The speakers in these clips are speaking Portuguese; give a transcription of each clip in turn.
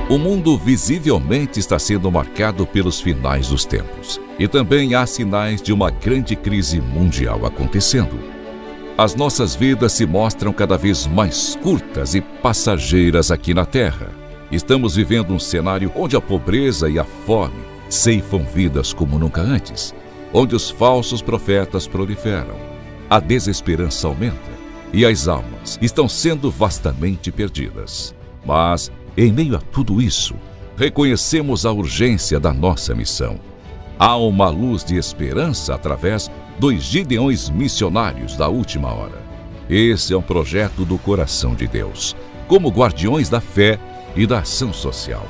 O mundo visivelmente está sendo marcado pelos finais dos tempos. E também há sinais de uma grande crise mundial acontecendo. As nossas vidas se mostram cada vez mais curtas e passageiras aqui na Terra. Estamos vivendo um cenário onde a pobreza e a fome ceifam vidas como nunca antes, onde os falsos profetas proliferam, a desesperança aumenta e as almas estão sendo vastamente perdidas. Mas, em meio a tudo isso, reconhecemos a urgência da nossa missão. Há uma luz de esperança através dos Gideões missionários da última hora. Esse é um projeto do coração de Deus, como guardiões da fé e da ação social.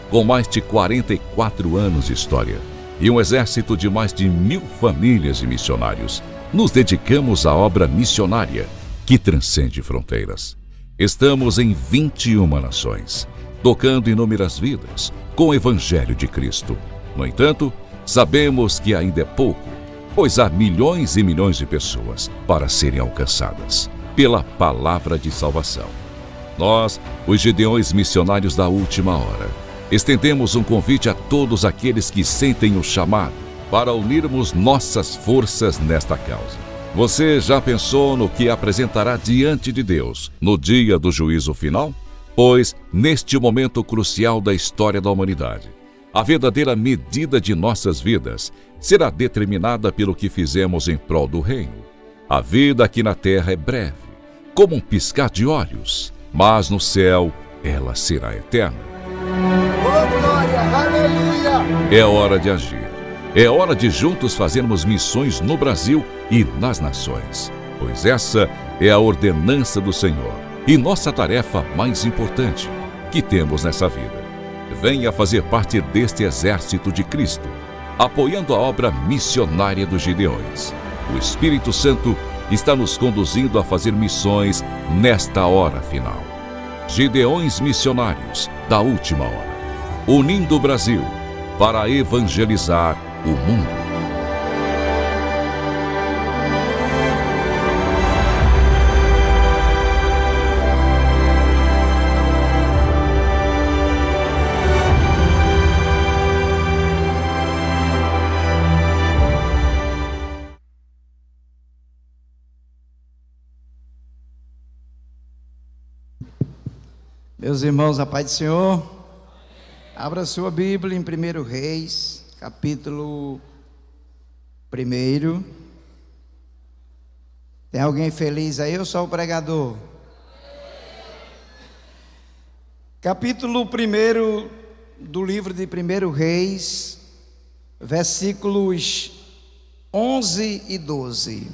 Com mais de 44 anos de história e um exército de mais de 1000 famílias de missionários, nos dedicamos à obra missionária que transcende fronteiras. Estamos em 21 nações, tocando inúmeras vidas com o Evangelho de Cristo. No entanto, sabemos que ainda é pouco, pois há milhões e milhões de pessoas para serem alcançadas pela palavra de salvação. Nós, os Gideões missionários da última hora, estendemos um convite a todos aqueles que sentem o chamado para unirmos nossas forças nesta causa. Você já pensou no que apresentará diante de Deus no dia do juízo final? Pois, neste momento crucial da história da humanidade, a verdadeira medida de nossas vidas será determinada pelo que fizemos em prol do reino. A vida aqui na terra é breve, como um piscar de olhos, mas no céu ela será eterna. Oh, glória, aleluia! É hora de agir. É hora de juntos fazermos missões no Brasil e nas nações, pois essa é a ordenança do Senhor e nossa tarefa mais importante que temos nessa vida. Venha fazer parte deste exército de Cristo, apoiando a obra missionária dos Gideões. O Espírito Santo está nos conduzindo a fazer missões nesta hora final. Gideões missionários da última hora, unindo o Brasil para evangelizar o mundo. Meus irmãos, a paz do Senhor. Abra sua Bíblia em 1 Reis, capítulo 1. Tem alguém feliz aí ou só o pregador? Capítulo 1 do livro de 1 Reis, versículos 11 e 12.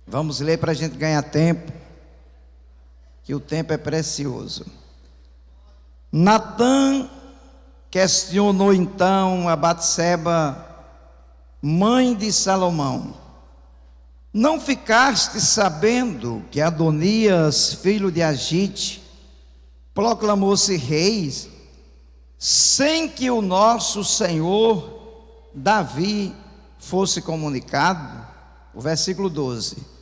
Vamos ler para a gente ganhar tempo, que o tempo é precioso. Natã questionou então a Batseba, mãe de Salomão: não ficaste sabendo que Adonias, filho de Agite, proclamou-se rei, sem que o nosso Senhor Davi fosse comunicado? O versículo 12.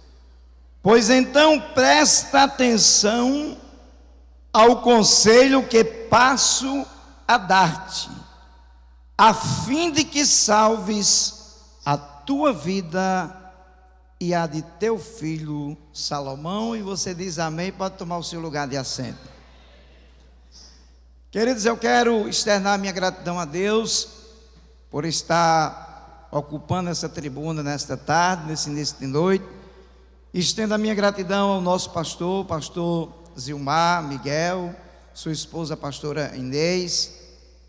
Pois então presta atenção ao conselho que passo a dar-te, a fim de que salves a tua vida e a de teu filho Salomão. E você diz amém, pode tomar o seu lugar de assento. Queridos, eu quero externar minha gratidão a Deus por estar ocupando essa tribuna nesta tarde, nesse início de noite. Estendo a minha gratidão ao nosso pastor Zilmar Miguel, sua esposa, a pastora Inês.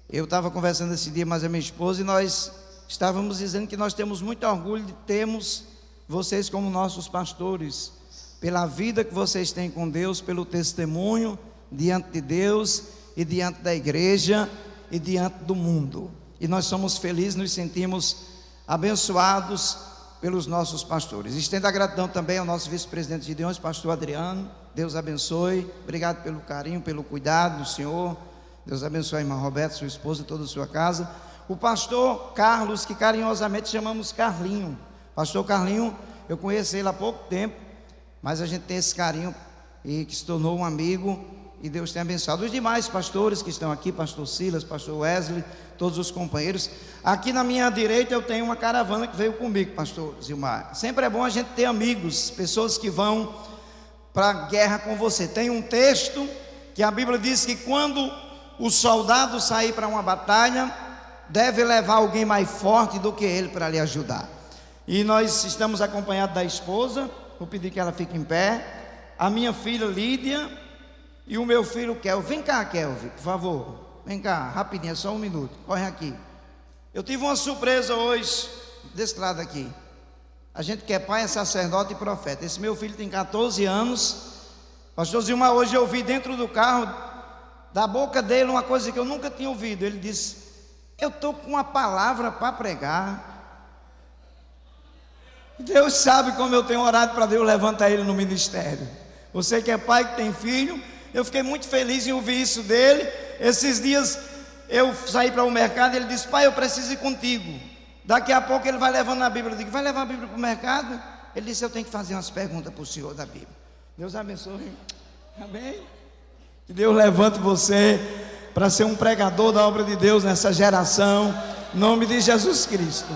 Eu estava conversando esse dia mais a minha esposa e nós estávamos dizendo que nós temos muito orgulho de termos vocês como nossos pastores, pela vida que vocês têm com Deus, pelo testemunho diante de Deus e diante da igreja e diante do mundo. E nós somos felizes, nos sentimos abençoados pelos nossos pastores. Estendo a gratidão também ao nosso vice-presidente de Gideões, pastor Adriano. Deus abençoe, obrigado pelo carinho, pelo cuidado do Senhor. Deus abençoe a irmã Roberta, sua esposa e toda a sua casa. O pastor Carlos, que carinhosamente chamamos Carlinho. Pastor Carlinho, eu conheci ele há pouco tempo, mas a gente tem esse carinho e que se tornou um amigo e Deus tem abençoado. Os demais pastores que estão aqui, pastor Silas, pastor Wesley, todos os companheiros. Aqui na minha direita eu tenho uma caravana que veio comigo, pastor Zilmar. Sempre é bom a gente ter amigos, pessoas que vão para a guerra com você. Tem um texto que a Bíblia diz que quando o soldado sair para uma batalha, deve levar alguém mais forte do que ele para lhe ajudar. E nós estamos acompanhados da esposa. Vou pedir que ela fique em pé. A minha filha Lídia e o meu filho Kelvin. Vem cá, Kelvin, por favor. Vem cá, rapidinho, é só um minuto. Corre aqui. Eu tive uma surpresa hoje, desse lado aqui. A gente que é pai, é sacerdote e profeta. Esse meu filho tem 14 anos. Pastor Zilmar, hoje eu ouvi dentro do carro, da boca dele, uma coisa que eu nunca tinha ouvido. Ele disse: eu estou com uma palavra para pregar. Deus sabe como eu tenho orado para Deus levantar ele no ministério. Você que é pai, que tem filho, eu fiquei muito feliz em ouvir isso dele. Esses dias eu saí para o mercado e ele disse: pai, eu preciso ir contigo. Daqui a pouco ele vai levando a Bíblia. Eu digo: vai levar a Bíblia para o mercado? Ele disse: eu tenho que fazer umas perguntas para o senhor da Bíblia. Deus abençoe. Amém? Que Deus levante você para ser um pregador da obra de Deus nessa geração, em nome de Jesus Cristo.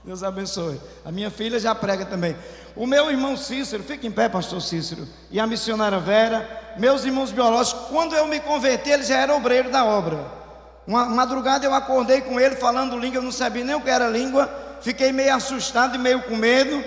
Deus abençoe. A minha filha já prega também. O meu irmão Cícero, fica em pé, pastor Cícero, e a missionária Vera, meus irmãos biológicos. Quando eu me converti, ele já era obreiro da obra. Uma madrugada eu acordei com ele falando língua, eu não sabia nem o que era língua, fiquei meio assustado e meio com medo,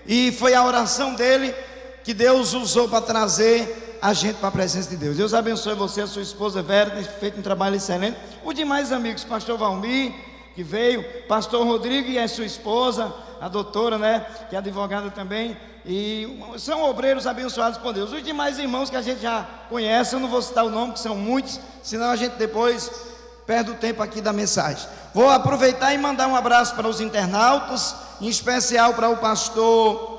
e foi a oração dele que Deus usou para trazer a gente para a presença de Deus. Deus abençoe você, a sua esposa Vera, tem feito um trabalho excelente. Os demais amigos, pastor Valmir, que veio, pastor Rodrigo e a sua esposa, a doutora, né, que é advogada também, e são obreiros abençoados por Deus. Os demais irmãos que a gente já conhece, eu não vou citar o nome, que são muitos, senão a gente depois perde o tempo aqui da mensagem. Vou aproveitar e mandar um abraço para os internautas, em especial para o pastor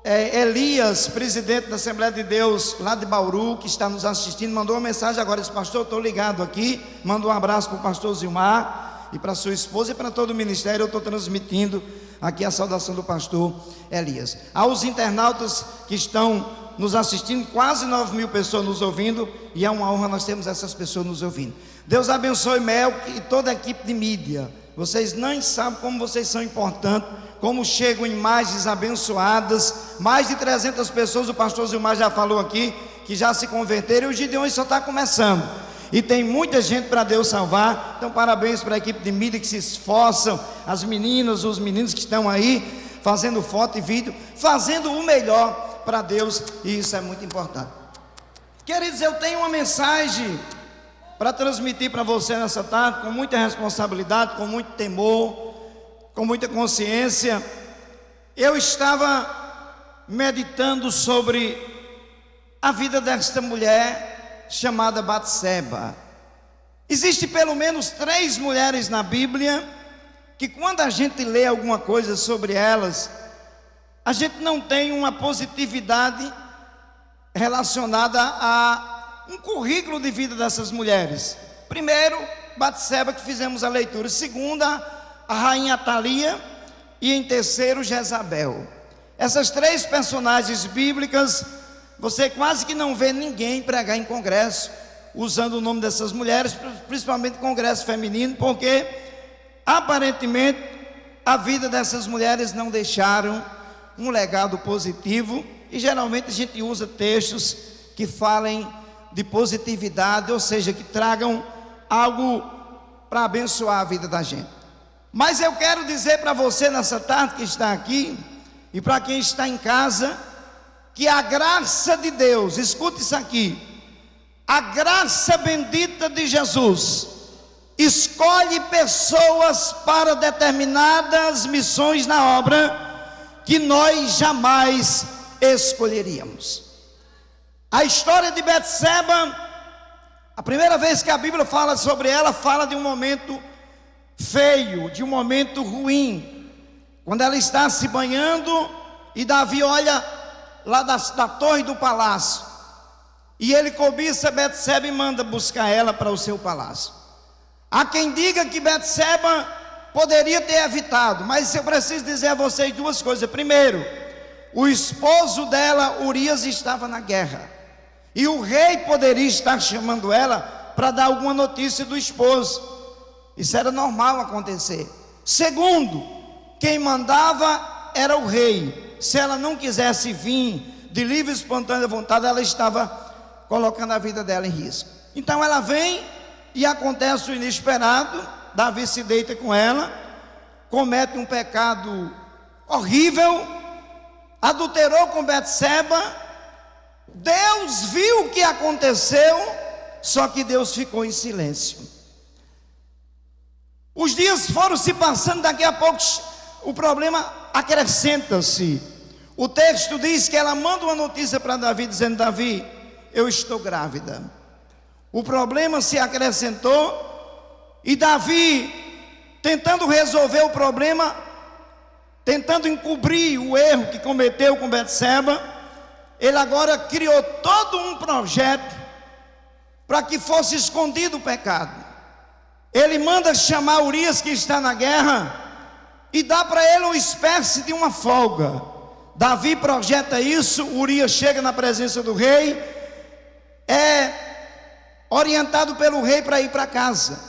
Elias, presidente da Assembleia de Deus lá de Bauru, que está nos assistindo. Mandou uma mensagem agora, disse: pastor, estou ligado aqui. Manda um abraço para o pastor Zilmar e para sua esposa e para todo o ministério. Eu estou transmitindo aqui a saudação do pastor Elias. Aos internautas que estão nos assistindo, quase 9.000 pessoas nos ouvindo, e é uma honra nós termos essas pessoas nos ouvindo. Deus abençoe Mel e toda a equipe de mídia. Vocês nem sabem como vocês são importantes, como chegam imagens abençoadas. Mais de 300 pessoas, o pastor Zilmar já falou aqui, que já se converteram, e o Gideões só está começando, e tem muita gente para Deus salvar. Então parabéns para a equipe de mídia que se esforçam, as meninas, os meninos que estão aí fazendo foto e vídeo, fazendo o melhor para Deus, e isso é muito importante. Queridos, eu tenho uma mensagem para transmitir para você nessa tarde, com muita responsabilidade, com muito temor, com muita consciência. Eu estava meditando sobre a vida desta mulher chamada Batseba. Existe pelo menos 3 mulheres na Bíblia que, quando a gente lê alguma coisa sobre elas, a gente não tem uma positividade relacionada a um currículo de vida dessas mulheres. Primeiro, Batseba, que fizemos a leitura. Segunda, a rainha Atalia. E em terceiro, Jezabel. Essas 3 personagens bíblicas, você quase que não vê ninguém pregar em congresso usando o nome dessas mulheres, principalmente congresso feminino, porque aparentemente a vida dessas mulheres não deixaram um legado positivo, e geralmente a gente usa textos que falem de positividade, ou seja, que tragam algo para abençoar a vida da gente. Mas eu quero dizer para você nessa tarde que está aqui, e para quem está em casa, que a graça de Deus, escute isso aqui, a graça bendita de Jesus escolhe pessoas para determinadas missões na obra que nós jamais escolheríamos. A história de Batseba, a primeira vez que a Bíblia fala sobre ela, fala de um momento feio, de um momento ruim, quando ela está se banhando e Davi olha lá da torre do palácio, e ele cobiça Batseba e manda buscar ela para o seu palácio. Há quem diga que Batseba poderia ter evitado, mas eu preciso dizer a vocês 2 coisas. Primeiro, o esposo dela, Urias, estava na guerra. E o rei poderia estar chamando ela para dar alguma notícia do esposo. Isso era normal acontecer. Segundo, quem mandava era o rei. Se ela não quisesse vir de livre e espontânea vontade, ela estava colocando a vida dela em risco. Então ela vem e acontece o inesperado. Davi se deita com ela, comete um pecado horrível, adulterou com Betseba. Deus viu o que aconteceu, só que Deus ficou em silêncio. Os dias foram se passando, daqui a pouco o problema acrescenta-se. O texto diz que ela manda uma notícia para Davi, dizendo: Davi, eu estou grávida. O problema se acrescentou, e Davi, tentando resolver o problema, tentando encobrir o erro que cometeu com Betseba, ele agora criou todo um projeto para que fosse escondido o pecado. Ele manda chamar Urias, que está na guerra, e dá para ele uma espécie de uma folga. Davi projeta isso. Urias chega na presença do rei, é orientado pelo rei para ir para casa.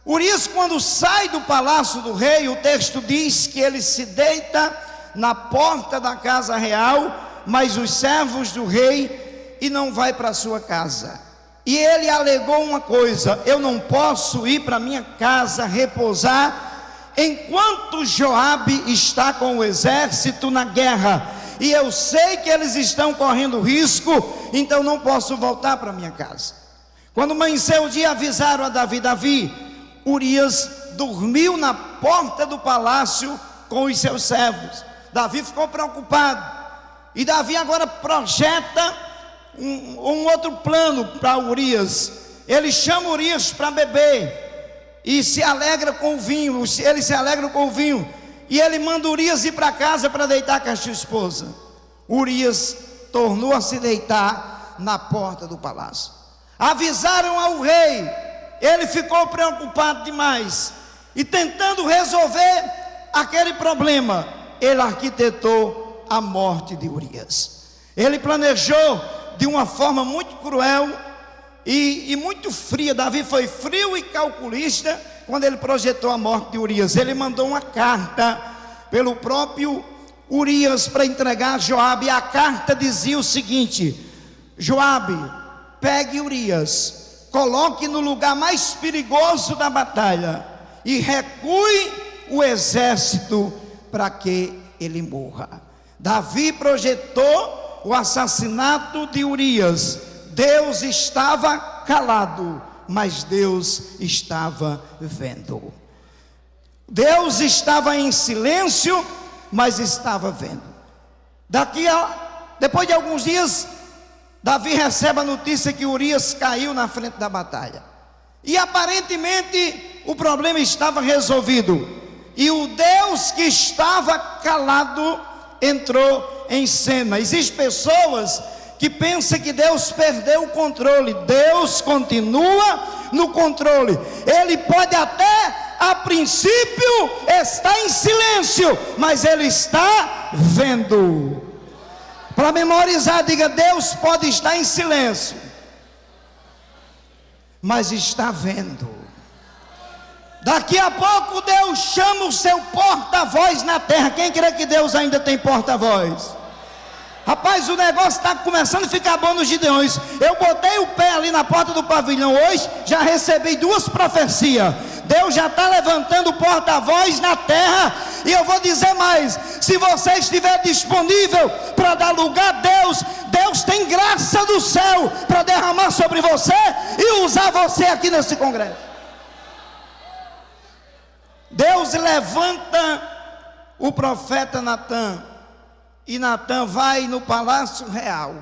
Urias, quando sai do palácio do rei, o texto diz que ele se deita na porta da casa real, mas os servos do rei, e não vai para a sua casa. E ele alegou uma coisa: eu não posso ir para minha casa repousar enquanto Joabe está com o exército na guerra, e eu sei que eles estão correndo risco, então não posso voltar para minha casa. Quando amanheceu o dia, avisaram a Davi: Urias dormiu na porta do palácio com os seus servos. Davi ficou preocupado, e Davi agora projeta um outro plano para Urias. Ele chama Urias para beber e se alegra com o vinho. Ele se alegra com o vinho, e ele manda Urias ir para casa para deitar com a sua esposa. Urias tornou a se deitar na porta do palácio. Avisaram ao rei, ele ficou preocupado demais, e tentando resolver aquele problema, ele arquitetou a morte de Urias. Ele planejou de uma forma muito cruel e muito fria. Davi foi frio e calculista quando ele projetou a morte de Urias. Ele mandou uma carta pelo próprio Urias para entregar a Joabe, e a carta dizia o seguinte: Joabe, pegue Urias, coloque no lugar mais perigoso da batalha e recue o exército para que ele morra. Davi projetou o assassinato de Urias. Deus estava calado, mas Deus estava vendo. Deus estava em silêncio, mas estava vendo. Depois de alguns dias, Davi recebe a notícia que Urias caiu na frente da batalha, e aparentemente o problema estava resolvido, e o Deus que estava calado entrou em cena. Existem pessoas que pensam que Deus perdeu o controle. Deus continua no controle. Ele pode até, a princípio, estar em silêncio, mas Ele está vendo. Para memorizar, diga: Deus pode estar em silêncio, mas está vendo. Daqui a pouco Deus chama o seu porta-voz na terra. Quem crê que Deus ainda tem porta-voz? Rapaz, o negócio está começando a ficar bom nos Gideões. Eu botei o pé ali na porta do pavilhão hoje, já recebi 2 profecias. Deus já está levantando o porta-voz na terra. E eu vou dizer mais: se você estiver disponível para dar lugar a Deus, Deus tem graça do céu para derramar sobre você e usar você aqui nesse congresso. Deus levanta o profeta Natã, e Natã vai no palácio real,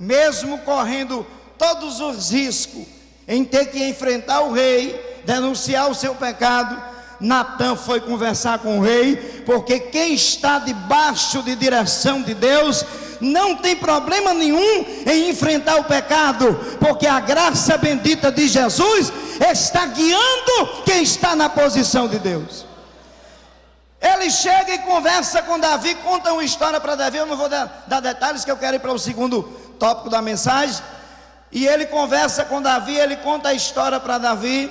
mesmo correndo todos os riscos em ter que enfrentar o rei, denunciar o seu pecado. Natã foi conversar com o rei, porque quem está debaixo de direção de Deus não tem problema nenhum em enfrentar o pecado, porque a graça bendita de Jesus está guiando quem está na posição de Deus. Ele chega e conversa com Davi, conta uma história para Davi. Eu não vou dar detalhes, que eu quero ir para o segundo tópico da mensagem. e ele conversa com Davi, ele conta a história para Davi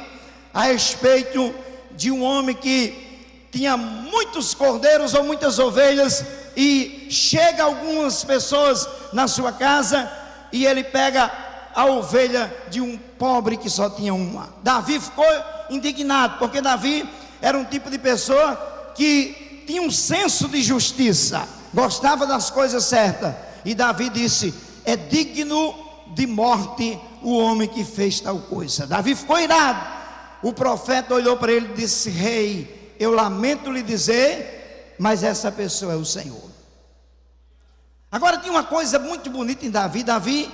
a respeito de um homem que tinha muitos cordeiros ou muitas ovelhas, e chega algumas pessoas na sua casa e ele pega a ovelha de um pobre que só tinha uma. Davi ficou indignado, porque Davi era um tipo de pessoa que tinha um senso de justiça, gostava das coisas certas, e Davi disse: é digno de morte o homem que fez tal coisa. Davi ficou irado. O profeta olhou para ele e disse: rei, eu lamento lhe dizer, mas essa pessoa é o Senhor. Agora, tinha uma coisa muito bonita em Davi. Davi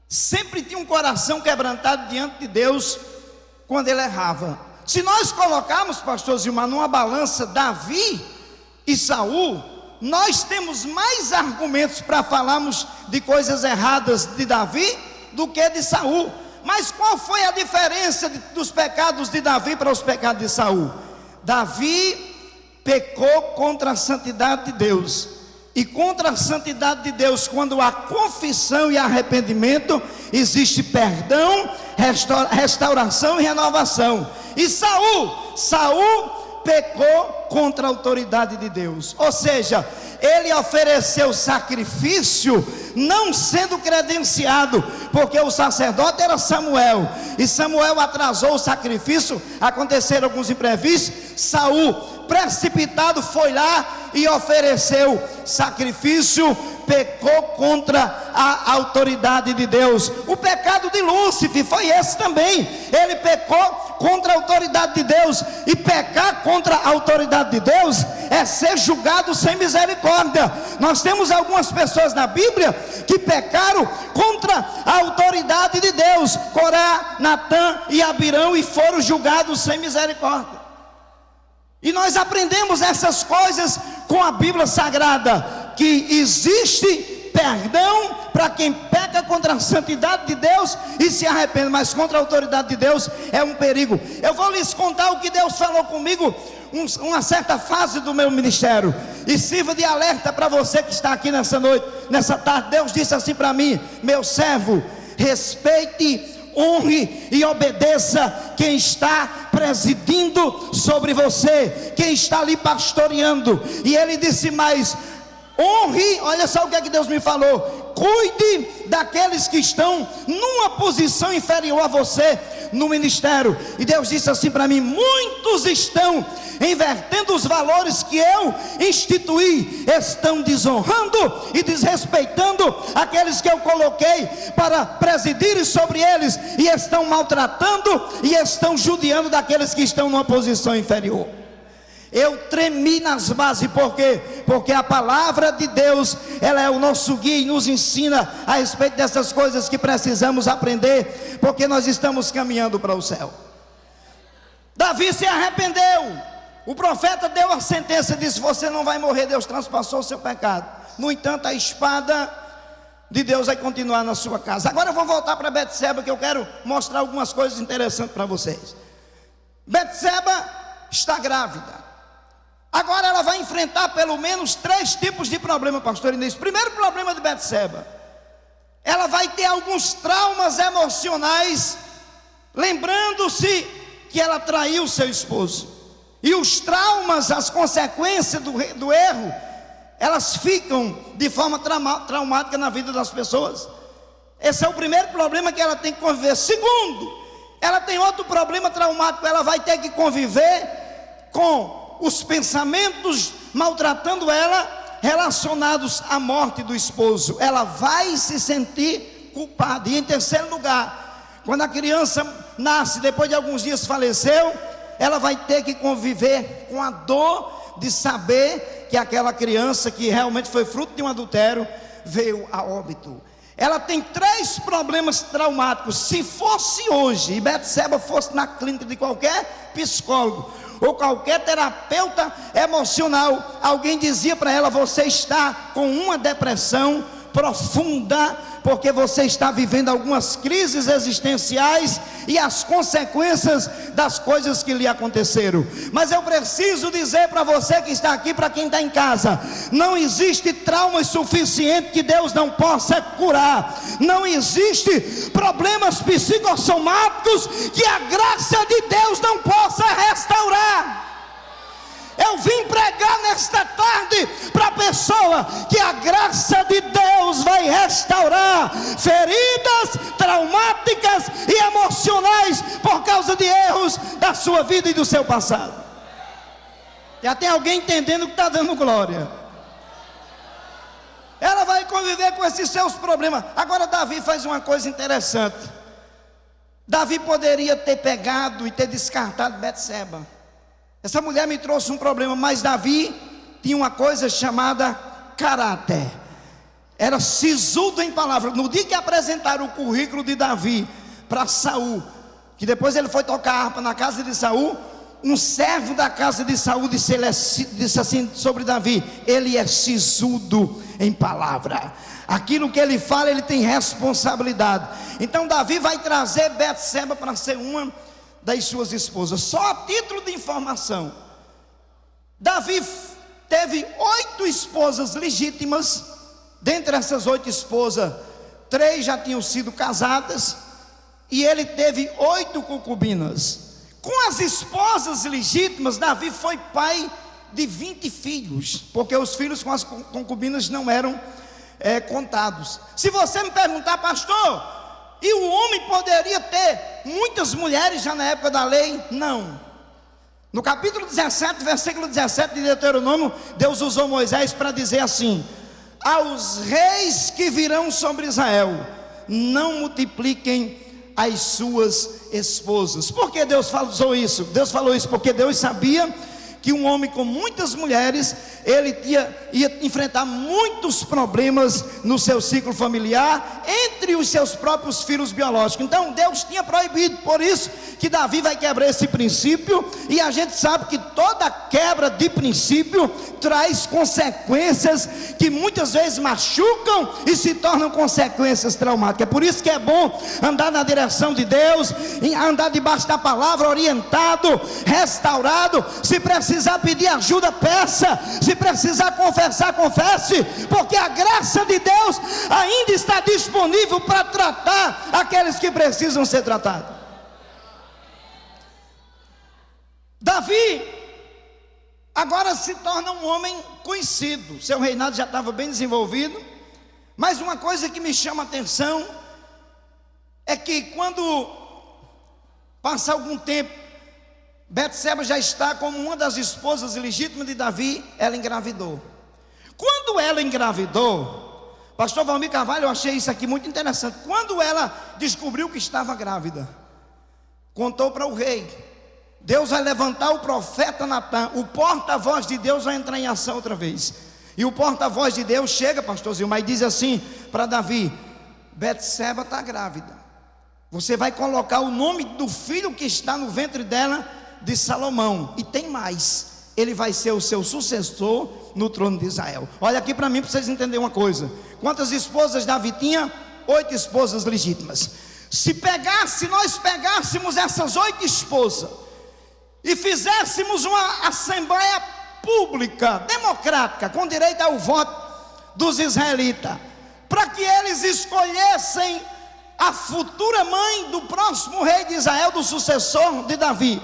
sempre tinha um coração quebrantado diante de Deus quando ele errava. Se nós colocarmos, pastor Zilmar, numa balança Davi e Saul, nós temos mais argumentos para falarmos de coisas erradas de Davi do que de Saul. Mas qual foi a diferença dos pecados de Davi para os pecados de Saul? Davi pecou contra a santidade de Deus. E contra a santidade de Deus, quando há confissão e arrependimento, existe perdão, restauração e renovação. E Saul pecou contra a autoridade de Deus, ou seja, ele ofereceu sacrifício não sendo credenciado, porque o sacerdote era Samuel, e Samuel atrasou o sacrifício, aconteceram alguns imprevistos. Saul, precipitado, foi lá e ofereceu sacrifício, pecou contra a autoridade de Deus. O pecado de Lúcifer foi esse também, ele pecou contra a autoridade de Deus, e pecar contra a autoridade de Deus é ser julgado sem misericórdia. Nós temos algumas pessoas na Bíblia que pecaram contra a autoridade de Deus, Corá, Natã e Abirão, e foram julgados sem misericórdia. E nós aprendemos essas coisas com a Bíblia Sagrada, que existe perdão para quem peca contra a santidade de Deus e se arrepende, mas contra a autoridade de Deus é um perigo. Eu vou lhes contar o que Deus falou comigo uma certa fase do meu ministério, e sirva de alerta para você que está aqui nessa noite, nessa tarde. Deus disse assim para mim: meu servo, respeite, honre e obedeça quem está presidindo sobre você, quem está ali pastoreando. E ele disse mais: honre, olha só o que é que Deus me falou: cuide daqueles que estão numa posição inferior a você no ministério. E Deus disse assim para mim: muitos estão invertendo os valores que eu instituí, estão desonrando e desrespeitando aqueles que eu coloquei para presidirem sobre eles, e estão maltratando e estão judiando daqueles que estão numa posição inferior. Eu tremi nas bases, por quê? Porque a palavra de Deus, ela é o nosso guia e nos ensina a respeito dessas coisas que precisamos aprender, porque nós estamos caminhando para o céu. Davi se arrependeu, o profeta deu a sentença, disse: você não vai morrer, Deus transpassou o seu pecado. No entanto, a espada de Deus vai continuar na sua casa. Agora eu vou voltar para Betseba, que eu quero mostrar algumas coisas interessantes para vocês. Betseba está grávida. Agora ela vai enfrentar pelo menos 3 tipos de problema, pastor Inês. Primeiro problema de Betseba: ela vai ter alguns traumas emocionais, lembrando-se que ela traiu seu esposo. E os traumas, as consequências do erro, elas ficam de forma traumática na vida das pessoas. Esse é o primeiro problema que ela tem que conviver. Segundo, ela tem outro problema traumático: ela vai ter que conviver com os pensamentos maltratando ela, relacionados à morte do esposo. Ela vai se sentir culpada. E em terceiro lugar, quando a criança nasce, depois de alguns dias faleceu, ela vai ter que conviver com a dor de saber que aquela criança, que realmente foi fruto de um adultério, veio a óbito. Ela tem 3 problemas traumáticos. Se fosse hoje e Betseba fosse na clínica de qualquer psicólogo ou qualquer terapeuta emocional, alguém dizia para ela: você está com uma depressão profunda, porque você está vivendo algumas crises existenciais e as consequências das coisas que lhe aconteceram. Mas eu preciso dizer para você que está aqui, para quem está em casa: não existe trauma suficiente que Deus não possa curar. Não existe problemas psicossomáticos que a graça de Deus não possa restaurar. Eu vim pregar nesta tarde para a pessoa que a graça de Deus vai restaurar feridas traumáticas e emocionais por causa de erros da sua vida e do seu passado. Já tem alguém entendendo que está dando glória? Ela vai conviver com esses seus problemas. Agora Davi faz uma coisa interessante. Davi poderia ter pegado e ter descartado Betseba. Essa mulher me trouxe um problema, mas Davi tinha uma coisa chamada caráter. Era sisudo em palavras. No dia que apresentaram o currículo de Davi para Saul, que depois ele foi tocar harpa na casa de Saul, um servo da casa de Saul disse assim sobre Davi: ele é sisudo em palavra. Aquilo que ele fala, ele tem responsabilidade. Então Davi vai trazer Betseba para ser uma das suas esposas. Só a título de informação, Davi teve 8 esposas legítimas. Dentre essas 8 esposas, 3 já tinham sido casadas, e ele teve 8 concubinas. Com as esposas legítimas, Davi foi pai de 20 filhos, porque os filhos com as concubinas não eram contados. Se você me perguntar: pastor, e o homem poderia ter muitas mulheres já na época da lei? Não. No capítulo 17, versículo 17 de Deuteronômio, Deus usou Moisés para dizer assim: aos reis que virão sobre Israel, não multipliquem as suas esposas. Por que Deus falou isso? Deus falou isso porque Deus sabia que um homem com muitas mulheres, ele ia enfrentar muitos problemas no seu ciclo familiar, entre os seus próprios filhos biológicos. Então Deus tinha proibido. Por isso que Davi vai quebrar esse princípio, e a gente sabe que toda quebra de princípio traz consequências que muitas vezes machucam e se tornam consequências traumáticas. É por isso que é bom andar na direção de Deus, andar debaixo da palavra, orientado, restaurado. Se precisar pedir ajuda, peça. Se precisar confessar, confesse, porque a graça de Deus ainda está disponível para tratar aqueles que precisam ser tratados. Davi agora se torna um homem conhecido. Seu reinado já estava bem desenvolvido. Mas uma coisa que me chama a atenção é que quando passa algum tempo, Betseba já está como uma das esposas legítimas de Davi. Ela engravidou. Quando ela engravidou, pastor Valmir Carvalho, eu achei isso aqui muito interessante. Quando ela descobriu que estava grávida, contou para o rei. Deus vai levantar o profeta Natan, o porta-voz de Deus vai entrar em ação outra vez. E o porta-voz de Deus chega, pastor Zilmar, e diz assim para Davi: Betseba está grávida. Você vai colocar o nome do filho que está no ventre dela de Salomão. E tem mais, ele vai ser o seu sucessor no trono de Israel. Olha aqui para mim, para vocês entenderem uma coisa. Quantas esposas Davi tinha? 8 esposas legítimas. Se nós pegássemos essas 8 esposas e fizéssemos uma assembleia pública, democrática, com direito ao voto dos israelitas, para que eles escolhessem a futura mãe do próximo rei de Israel, do sucessor de Davi.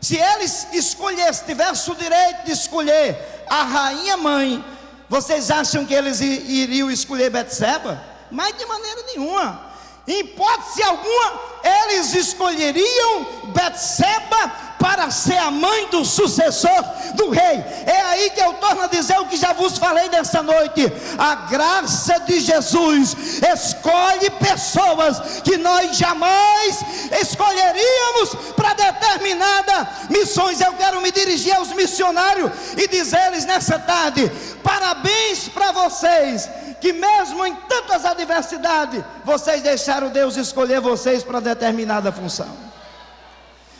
Se eles escolhessem, tivessem o direito de escolher a rainha mãe, vocês acham que eles iriam escolher Betseba? Mas de maneira nenhuma. Em hipótese alguma, eles escolheriam Betseba para ser a mãe do sucessor do rei. É aí que eu torno a dizer o que já vos falei nessa noite. A graça de Jesus escolhe pessoas que nós jamais escolheríamos para determinada missões. Eu quero me dirigir aos missionários e dizer-lhes nessa tarde: parabéns para vocês, que mesmo em tantas adversidades, vocês deixaram Deus escolher vocês para determinada função.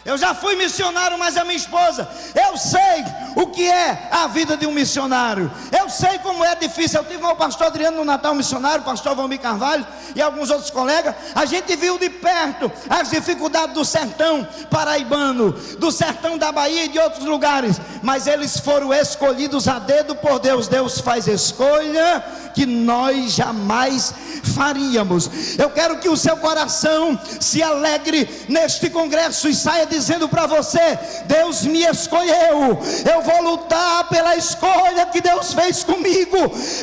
Eu já fui missionário, mas a minha esposa, eu sei o que é a vida de um missionário. Eu sei como é difícil. Eu tive com o pastor Adriano no Natal missionário, o pastor Valmir Carvalho e alguns outros colegas. A gente viu de perto as dificuldades do sertão paraibano, do sertão da Bahia e de outros lugares. Mas eles foram escolhidos a dedo por Deus. Deus faz escolha que nós jamais faríamos. Eu quero que o seu coração se alegre neste congresso e saia dizendo para você: Deus me escolheu, eu vou lutar pela escolha que Deus fez comigo.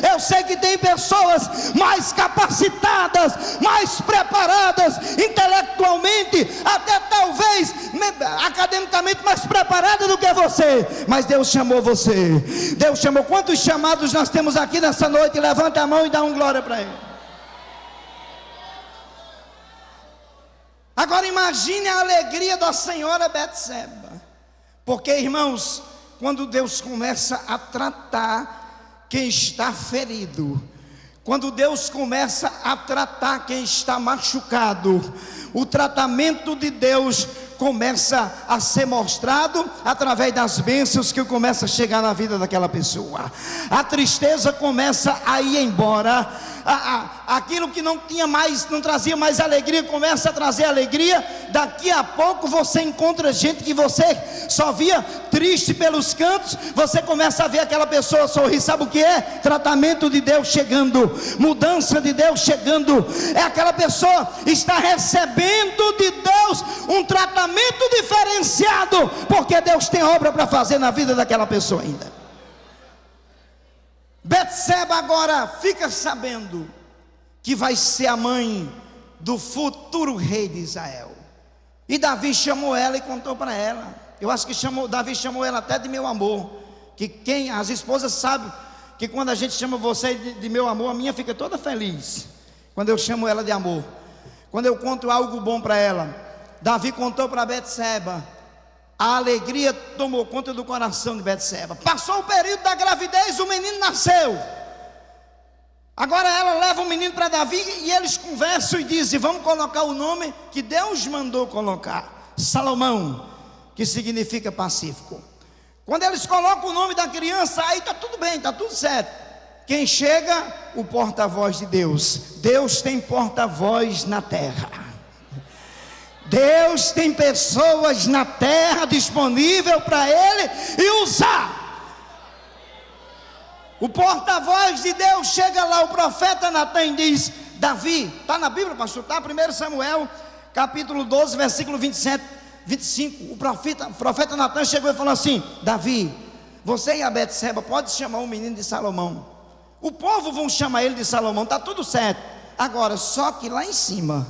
Eu sei que tem pessoas mais capacitadas, mais preparadas intelectualmente, até talvez academicamente mais preparadas do que você, mas Deus chamou você. Deus chamou. Quantos chamados nós temos aqui nessa noite? Levanta a mão e dá um glória para Ele. Agora imagine a alegria da senhora Betseba, porque, irmãos, quando Deus começa a tratar quem está ferido, quando Deus começa a tratar quem está machucado, o tratamento de Deus começa a ser mostrado através das bênçãos que começa a chegar na vida daquela pessoa. A tristeza começa a ir embora. Aquilo que não trazia mais alegria, começa a trazer alegria. Daqui a pouco você encontra gente que você só via triste pelos cantos, você começa a ver aquela pessoa sorrir. Sabe o que é? Tratamento de Deus chegando, mudança de Deus chegando. É aquela pessoa está recebendo de Deus um tratamento diferenciado, porque Deus tem obra para fazer na vida daquela pessoa ainda. Betseba agora fica sabendo que vai ser a mãe do futuro rei de Israel. E Davi chamou ela e contou para ela. Eu acho que Davi chamou ela até de meu amor. Que as esposas sabem que quando a gente chama você de meu amor, a minha fica toda feliz quando eu chamo ela de amor. Quando eu conto algo bom para ela. Davi contou para Betseba. A alegria tomou conta do coração de Betseba. Passou o período da gravidez, o menino nasceu. Agora ela leva o menino para Davi e eles conversam e dizem: vamos colocar o nome que Deus mandou colocar, Salomão, que significa pacífico. Quando eles colocam o nome da criança, aí está tudo bem, está tudo certo. Quem chega? O porta-voz de Deus. Deus tem porta-voz na terra. Deus tem pessoas na terra disponível para Ele e usar. O porta-voz de Deus chega lá, o profeta Natan, e diz: Davi, está na Bíblia, pastor? Está, 1 Samuel, capítulo 12, versículo 27, 25. O profeta Natan chegou e falou assim: Davi, você e a Betseba pode chamar o menino de Salomão. O povo vão chamar ele de Salomão, está tudo certo. Agora, só que lá em cima,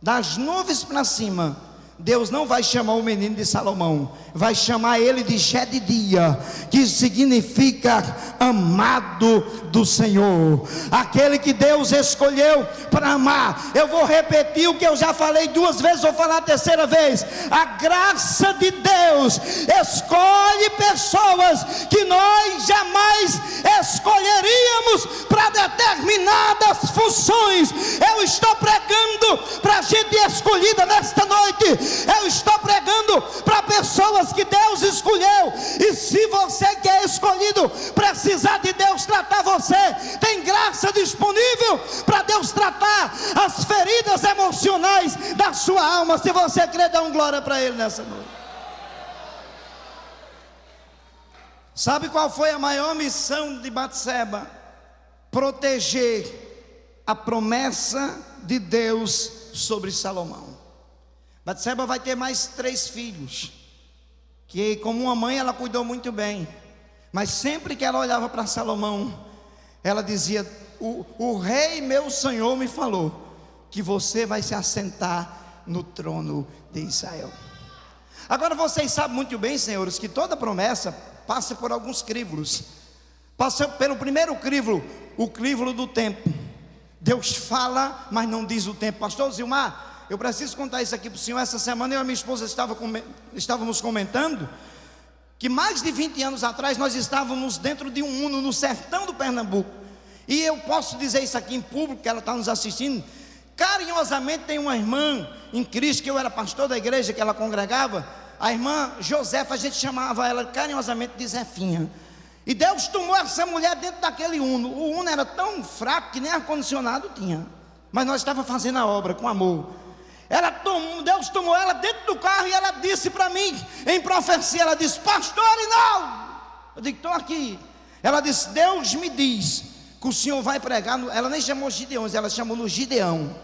das nuvens para cima, Deus não vai chamar o menino de Salomão, vai chamar ele de Jedidia, que significa amado do Senhor, aquele que Deus escolheu para amar. Eu vou repetir o que eu já falei 2 vezes, vou falar a 3ª vez. A graça de Deus escolhe pessoas que nós jamais escolheríamos para determinadas funções. Eu estou pregando para gente escolhida nesta noite. Eu estou pregando para pessoas que Deus escolheu. E se você que é escolhido precisar de Deus tratar você, tem graça disponível para Deus tratar as feridas emocionais da sua alma. Se você crê, dá um glória para Ele nessa noite. Sabe qual foi a maior missão de Betseba? Proteger a promessa de Deus sobre Salomão. Betseba vai ter mais 3 filhos, que como uma mãe ela cuidou muito bem, mas sempre que ela olhava para Salomão, ela dizia: o rei meu senhor me falou que você vai se assentar no trono de Israel. Agora vocês sabem muito bem, senhores, que toda promessa passa por alguns crívoulos. Passa pelo primeiro crívoulo, o crívoulo do tempo. Deus fala, mas não diz o tempo. Pastor Zilmar, eu preciso contar isso aqui para o senhor. Essa semana eu e a minha esposa estávamos comentando que mais de 20 anos atrás nós estávamos dentro de um Uno no sertão do Pernambuco. E eu posso dizer isso aqui em público, que ela está nos assistindo. Carinhosamente tem uma irmã em Cristo, que eu era pastor da igreja que ela congregava, a irmã Josefa, a gente chamava ela carinhosamente de Zefinha. E Deus tomou essa mulher dentro daquele Uno. O Uno era tão fraco que nem ar-condicionado tinha, mas nós estávamos fazendo a obra com amor. Deus tomou ela dentro do carro e ela disse para mim, em profecia, ela disse: pastor Arinaldo. Eu digo: estou aqui. Ela disse: Deus me diz que o senhor vai pregar ela nem chamou Gideões, ela chamou no Gideão.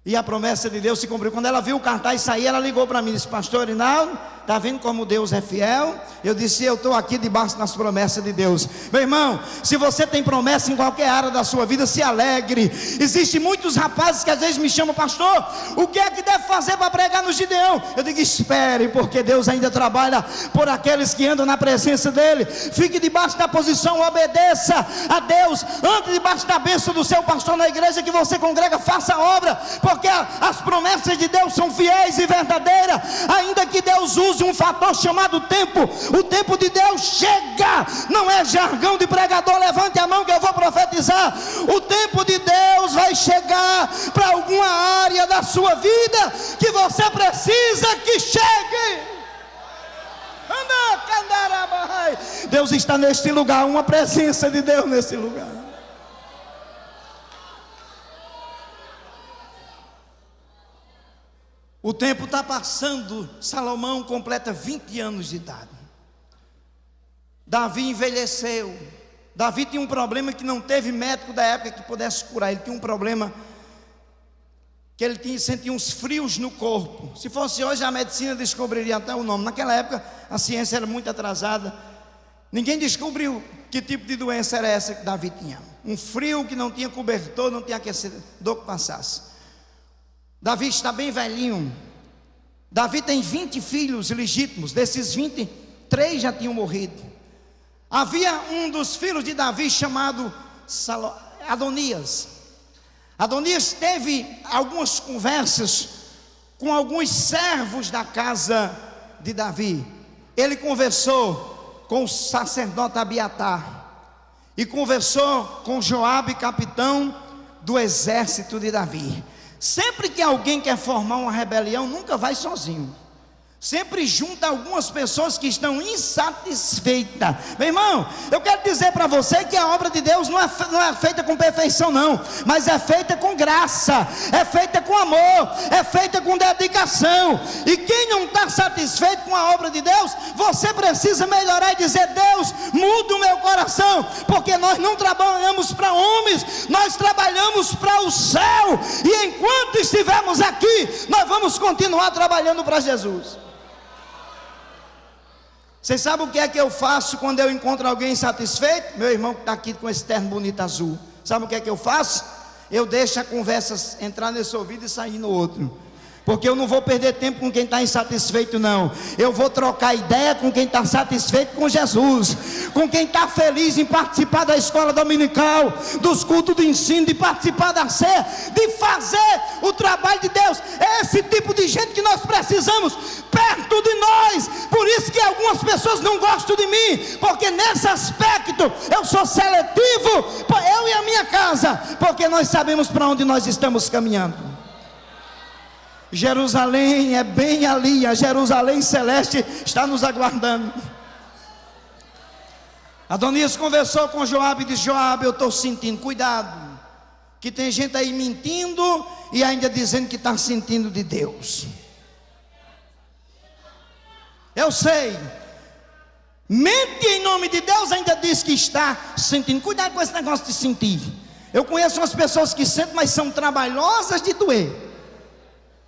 E a promessa de Deus se cumpriu. Quando ela viu o cartaz sair, ela ligou para mim e disse: pastor Arinaldo, está vendo como Deus é fiel? Eu disse: eu estou aqui debaixo das promessas de Deus. Meu irmão, se você tem promessa em qualquer área da sua vida, se alegre. Existem muitos rapazes que às vezes me chamam: pastor, o que é que deve fazer para pregar no Gideão? Eu digo: espere, porque Deus ainda trabalha por aqueles que andam na presença dele. Fique debaixo da posição, obedeça a Deus, ande debaixo da bênção do seu pastor na igreja que você congrega, faça a obra, porque as promessas de Deus são fiéis e verdadeiras. Ainda que Deus use um fator chamado tempo, o tempo de Deus chega. Não é jargão de pregador: levante a mão que eu vou profetizar. O tempo de Deus vai chegar para alguma área da sua vida que você precisa que chegue. Deus está neste lugar, uma presença de Deus nesse lugar. O tempo está passando. Salomão completa 20 anos de idade. Davi envelheceu. Davi tinha um problema que não teve médico da época que pudesse curar. Ele tinha um problema que ele sentia uns frios no corpo. Se fosse hoje, a medicina descobriria até o nome. Naquela época a ciência era muito atrasada. Ninguém descobriu que tipo de doença era essa que Davi tinha. Um frio que não tinha cobertor, não tinha aquecedor que passasse. Davi está bem velhinho. Davi tem 20 filhos legítimos. Desses 20, 3 já tinham morrido. Havia um dos filhos de Davi chamado Adonias. Adonias teve algumas conversas com alguns servos da casa de Davi. Ele conversou com o sacerdote Abiatar e conversou com Joabe, capitão do exército de Davi. Sempre que alguém quer formar uma rebelião, nunca vai sozinho. Sempre junta algumas pessoas que estão insatisfeitas. Meu irmão, eu quero dizer para você que a obra de Deus não é feita com perfeição não, mas é feita com graça, é feita com amor, é feita com dedicação. E quem não está satisfeito com a obra de Deus, você precisa melhorar e dizer: Deus, muda o meu coração, porque nós não trabalhamos para homens, nós trabalhamos para o céu. E enquanto estivermos aqui, nós vamos continuar trabalhando para Jesus. Vocês sabem o que é que eu faço quando eu encontro alguém insatisfeito? Meu irmão que está aqui com esse terno bonito azul. Sabe o que é que eu faço? Eu deixo a conversa entrar nesse ouvido e sair no outro. Porque eu não vou perder tempo com quem está insatisfeito não. Eu vou trocar ideia com quem está satisfeito com Jesus, com quem está feliz em participar da escola dominical, dos cultos de ensino, de participar da ceia, de fazer o trabalho de Deus. É esse tipo de gente que nós precisamos perto de nós. Por isso que algumas pessoas não gostam de mim, porque nesse aspecto eu sou seletivo, eu e a minha casa, porque nós sabemos para onde nós estamos caminhando. Jerusalém é bem ali, a Jerusalém celeste está nos aguardando. Adonias conversou com Joabe e disse: Joabe, eu estou sentindo, cuidado, que tem gente aí mentindo e ainda dizendo que está sentindo de Deus. Eu sei, mente em nome de Deus, ainda diz que está sentindo. Cuidado com esse negócio de sentir. Eu conheço umas pessoas que sentem, mas são trabalhosas de doer.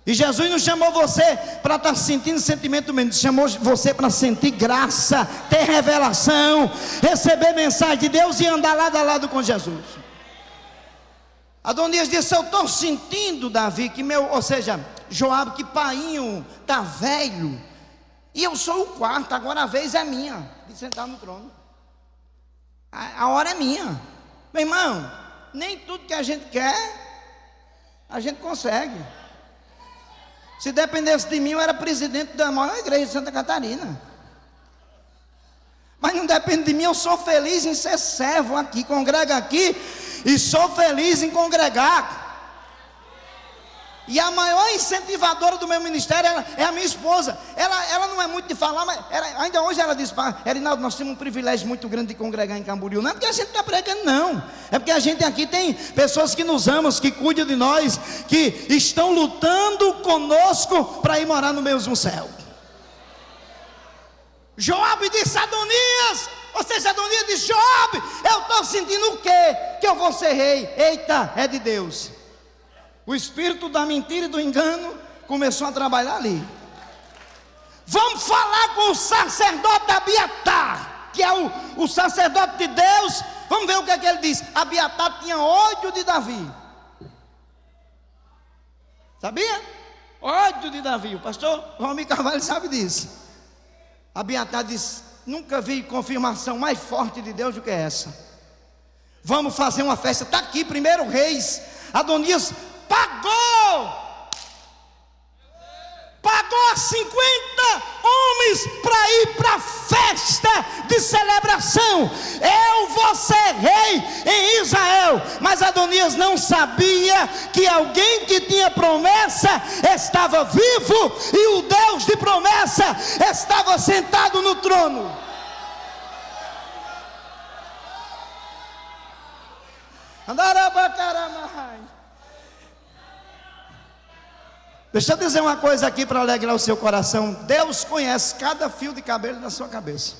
E Jesus não chamou você para estar sentindo sentimento mesmo, chamou você para sentir graça, ter revelação, receber mensagem de Deus e andar lado a lado com Jesus. Adonias disse: eu estou sentindo, Davi, que Joabe, que painho está velho, e eu sou o quarto, agora a vez é minha de sentar no trono. A hora é minha. Meu irmão, nem tudo que a gente quer, a gente consegue. Se dependesse de mim, eu era presidente da maior igreja de Santa Catarina. Mas não depende de mim, eu sou feliz em ser servo aqui, congrego aqui, e sou feliz em congregar. E a maior incentivadora do meu ministério é a minha esposa. Ela não é muito de falar, mas ainda hoje ela diz: Erinaldo, nós temos um privilégio muito grande de congregar em Camboriú. Não é porque a gente está pregando, não. É porque a gente aqui tem pessoas que nos amam, que cuidam de nós, que estão lutando conosco para ir morar no mesmo céu. Joabe disse a Adonias, ou seja, Adonias disse: Joabe, eu estou sentindo o quê? Que eu vou ser rei. Eita, é de Deus. O espírito da mentira e do engano começou a trabalhar ali. Vamos falar com o sacerdote Abiatar, que é o sacerdote de Deus. Vamos ver o que é que ele diz. Abiatar tinha ódio de Davi. Sabia? Ódio de Davi. O pastor Romir Carvalho sabe disso. Abiatar disse: nunca vi confirmação mais forte de Deus do que essa. Vamos fazer uma festa. Está aqui, 1 Reis. Adonias pagou 50 homens para ir para a festa de celebração. Eu vou ser rei em Israel. Mas Adonias não sabia que alguém que tinha promessa estava vivo, e o Deus de promessa estava sentado no trono. Deixa eu dizer uma coisa aqui para alegrar o seu coração. Deus conhece cada fio de cabelo da sua cabeça.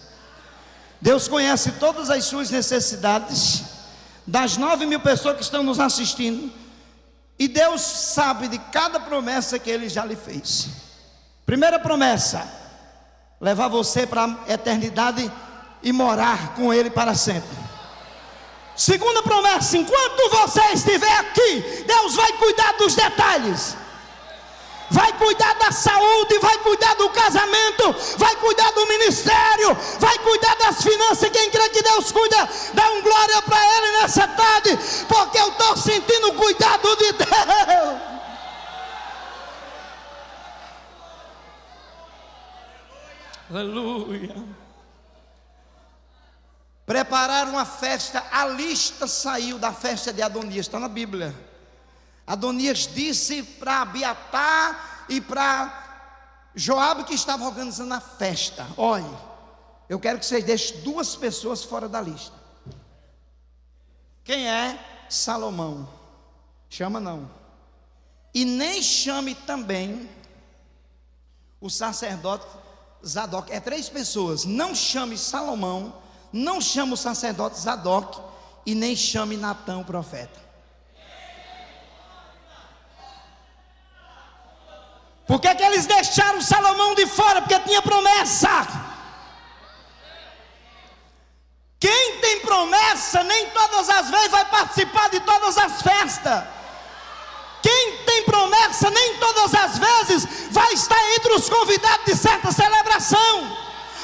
Deus conhece todas as suas necessidades, das 9.000 pessoas que estão nos assistindo. E Deus sabe de cada promessa que Ele já lhe fez. Primeira promessa: levar você para a eternidade e morar com Ele para sempre. Segunda promessa: enquanto você estiver aqui, Deus vai cuidar dos detalhes. Vai cuidar da saúde, vai cuidar do casamento, vai cuidar do ministério, vai cuidar das finanças. Quem crê que Deus cuida, dá um glória para Ele nessa tarde, porque eu estou sentindo o cuidado de Deus. Aleluia. Preparar uma festa, a lista saiu da festa de Adonias, está na Bíblia. Adonias disse para Abiatar e para Joabe, que estava organizando a festa: olhe, eu quero que vocês deixem 2 pessoas fora da lista. Quem é? Salomão. Chama não. E nem chame também o sacerdote Zadok. É 3 pessoas. Não chame Salomão, não chame o sacerdote Zadok, e nem chame Natã, o profeta. Por que eles deixaram Salomão de fora? Porque tinha promessa. Quem tem promessa, nem todas as vezes vai participar de todas as festas. Quem tem promessa, nem todas as vezes vai estar entre os convidados de certa celebração.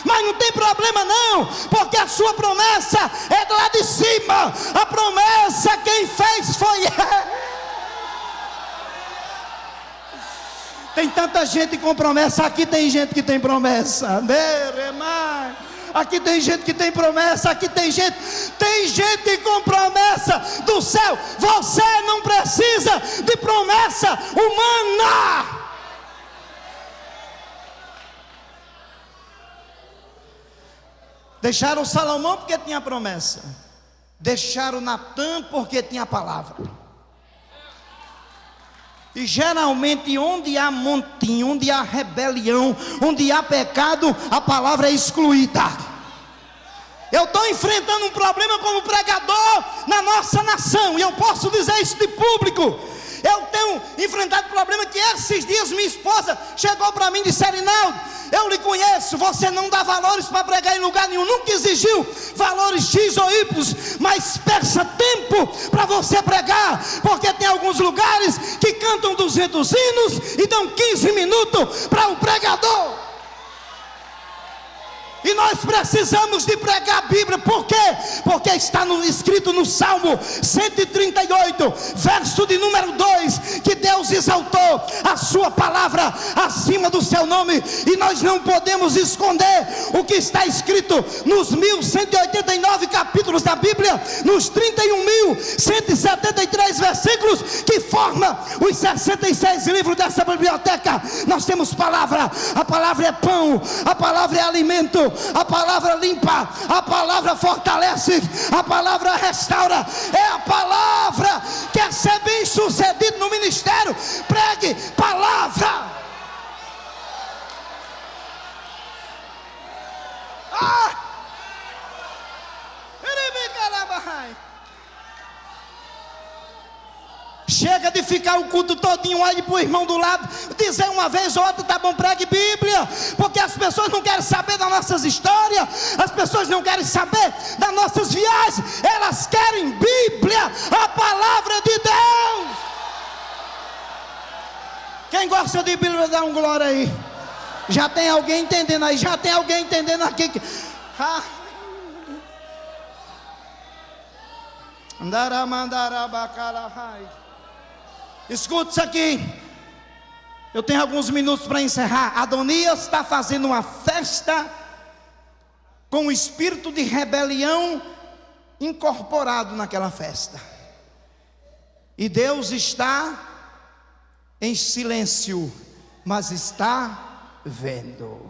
Mas não tem problema não, porque a sua promessa é lá de cima. A promessa quem fez foi Ele. Tem tanta gente com promessa. Aqui tem gente que tem promessa. Aqui tem gente que tem promessa. Aqui tem gente com promessa do céu. Você não precisa de promessa humana. Deixaram Salomão porque tinha promessa. Deixaram Natã porque tinha palavra. E geralmente onde há montinho, onde há rebelião, onde há pecado, a palavra é excluída. Eu estou enfrentando um problema como pregador na nossa nação, e eu posso dizer isso de público. Eu tenho enfrentado problema que esses dias minha esposa chegou para mim e disse: Erinaldo, eu lhe conheço, você não dá valores para pregar em lugar nenhum, nunca exigiu valores X ou Y, mas peça tempo para você pregar, porque tem alguns lugares que cantam 200 hinos e dão 15 minutos para o pregador. E nós precisamos de pregar a Bíblia. Por quê? Porque está escrito no Salmo 138, verso de número 2, que Deus exaltou a sua palavra acima do seu nome, e nós não podemos esconder o que está escrito nos 1189 capítulos da Bíblia, nos 31.173 versículos que forma os 66 livros dessa biblioteca. Nós temos palavra, a palavra é pão, a palavra é alimento, a palavra limpa, a palavra fortalece, a palavra restaura, é a palavra. Quer ser bem sucedido no ministério? Pregue palavra. Chega de ficar o culto todinho aí para o irmão do lado dizer uma vez ou outra: tá bom, pregue Bíblia, porque as pessoas não querem saber das nossas histórias, as pessoas não querem saber das nossas viagens, elas querem Bíblia, a palavra de Deus. Quem gosta de Bíblia, dá um glória aí. Já tem alguém entendendo aí? Já tem alguém entendendo aqui? Escute isso aqui. Eu tenho alguns minutos para encerrar. Adonias está fazendo uma festa com o espírito de rebelião incorporado naquela festa. E Deus está em silêncio, mas está vendo.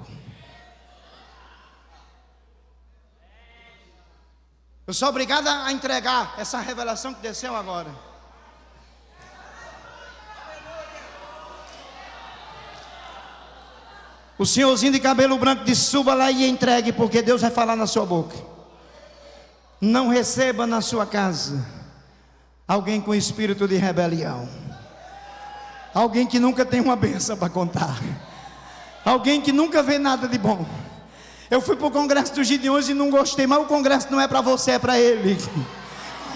Eu sou obrigado a entregar essa revelação que desceu agora. O senhorzinho de cabelo branco disse: suba lá e entregue, porque Deus vai falar na sua boca. Não receba na sua casa alguém com espírito de rebelião, alguém que nunca tem uma bênção para contar, alguém que nunca vê nada de bom. Eu fui para o congresso dos Gideões e não gostei, mas o congresso não é para você, é para ele.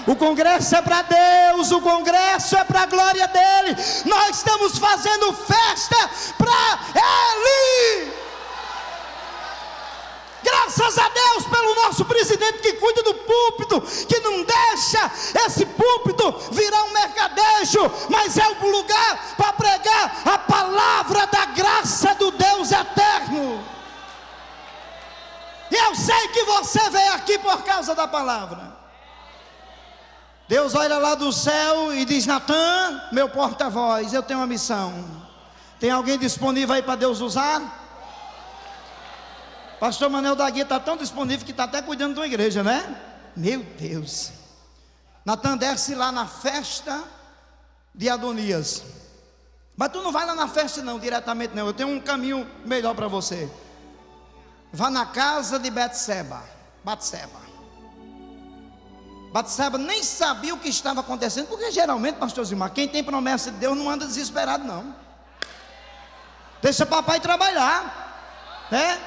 O congresso é para Deus, o congresso é para a glória dele. Nós estamos fazendo festa para ele. Graças a Deus pelo nosso presidente que cuida do púlpito, que não deixa esse púlpito virar um mercadejo, mas é o lugar para pregar a palavra da graça do Deus eterno. E eu sei que você veio aqui por causa da palavra. Deus olha lá do céu e diz: Natan, meu porta-voz, eu tenho uma missão. Tem alguém disponível aí para Deus usar? Pastor Manuel da Guia está tão disponível que está até cuidando de uma igreja, né? Meu Deus. Natan, desce lá na festa de Adonias. Mas tu não vai lá na festa não, diretamente não. Eu tenho um caminho melhor para você. Vá na casa de Batseba. Batseba nem sabia o que estava acontecendo, porque geralmente, pastor Zilmar, quem tem promessa de Deus não anda desesperado não. Deixa o papai trabalhar, né?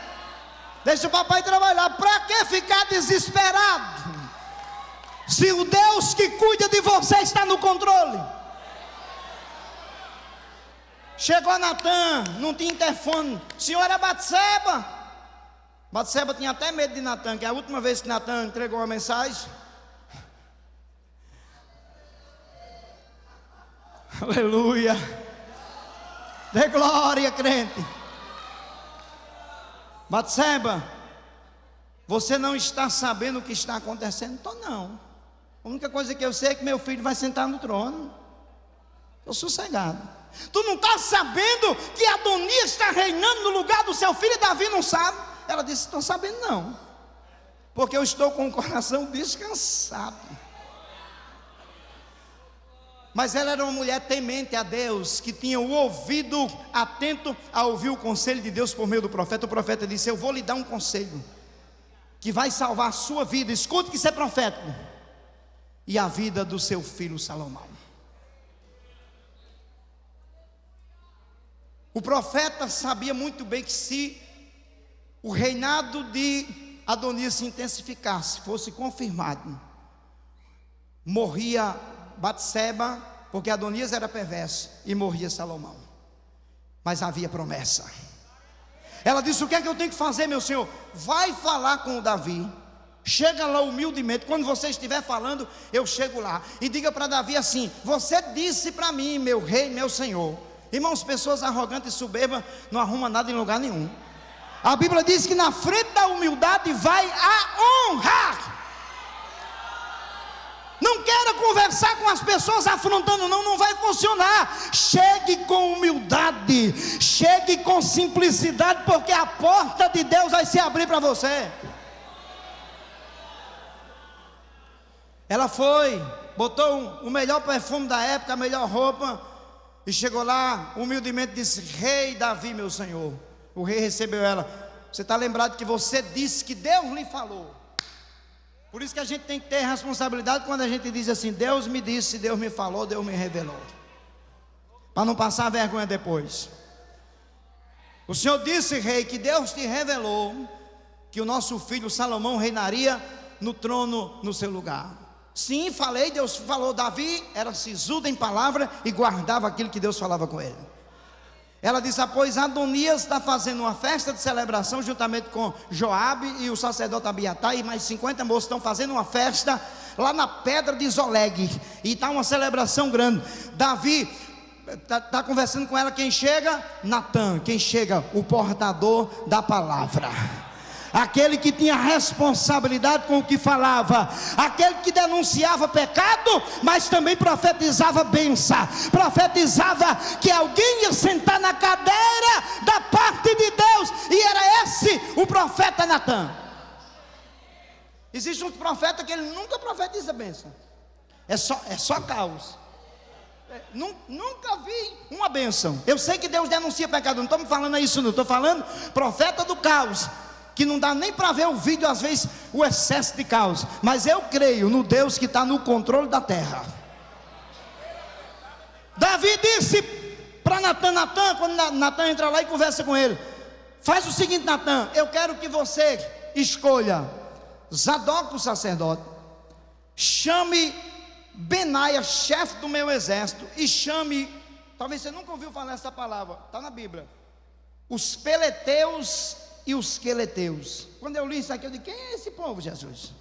Deixa o papai trabalhar. Para que ficar desesperado, se o Deus que cuida de você está no controle? Chegou Natan, não tinha interfone. Senhora Batseba. Batseba tinha até medo de Natan, que é a última vez que Natan entregou uma mensagem. Aleluia. Dê glória, crente. Batseba, você não está sabendo o que está acontecendo? Então não. A única coisa que eu sei é que meu filho vai sentar no trono. Estou sossegado. Tu não está sabendo que Adonias está reinando no lugar do seu filho? Davi não sabe. Ela disse: estou sabendo não, porque eu estou com o coração descansado. Mas ela era uma mulher temente a Deus, que tinha o ouvido atento a ouvir o conselho de Deus por meio do profeta. O profeta disse: eu vou lhe dar um conselho que vai salvar a sua vida. Escute que isso é profético. E a vida do seu filho Salomão. O profeta sabia muito bem que se o reinado de Adonias se intensificasse, fosse confirmado, morria Batseba, porque Adonias era perverso, e morria Salomão. Mas havia promessa. Ela disse: o que é que eu tenho que fazer, meu senhor? Vai falar com o Davi, chega lá humildemente. Quando você estiver falando, eu chego lá. E diga para Davi assim: você disse para mim, meu rei, meu senhor. Irmãos, pessoas arrogantes e soberbas não arrumam nada em lugar nenhum. A Bíblia diz que na frente da humildade vai a honra. Não queira conversar com as pessoas afrontando, não vai funcionar. Chegue com humildade, chegue com simplicidade, porque a porta de Deus vai se abrir para você. Ela foi, botou o melhor perfume da época, a melhor roupa, e chegou lá, humildemente disse: rei Davi, meu senhor. O rei recebeu ela. Você está lembrado que você disse que Deus lhe falou? Por isso que a gente tem que ter responsabilidade quando a gente diz assim: Deus me disse, Deus me falou, Deus me revelou, para não passar vergonha depois. O Senhor disse, rei, que Deus te revelou que o nosso filho Salomão reinaria no trono no seu lugar. Sim, falei, Deus falou. Davi era sisudo em palavra e guardava aquilo que Deus falava com ele. Ela disse: pois Adonias está fazendo uma festa de celebração juntamente com Joabe e o sacerdote Abiatar, e mais 50 moços estão fazendo uma festa lá na pedra de Zoleg, e está uma celebração grande. Davi está conversando com ela. Quem chega? Natã. Quem chega? O portador da palavra, aquele que tinha responsabilidade com o que falava, aquele que denunciava pecado, mas também profetizava bênção, profetizava que alguém ia sentar na cadeira da parte de Deus, e era esse o profeta Natã. Existe um profeta que ele nunca profetiza bênção, é só caos. Nunca vi uma bênção. Eu sei que Deus denuncia pecado, não estou me falando isso, não estou falando profeta do caos, que não dá nem para ver o vídeo, às vezes, o excesso de caos. Mas eu creio no Deus que está no controle da terra. Davi disse para Natã, quando Natã entra lá e conversa com ele: faz o seguinte, Natã, eu quero que você escolha Zadok, o sacerdote, chame Benaia, chefe do meu exército, e chame, talvez você nunca ouviu falar essa palavra, está na Bíblia, os peleteus e os queleteus. Quando eu li isso aqui, eu disse: quem é esse povo, Jesus?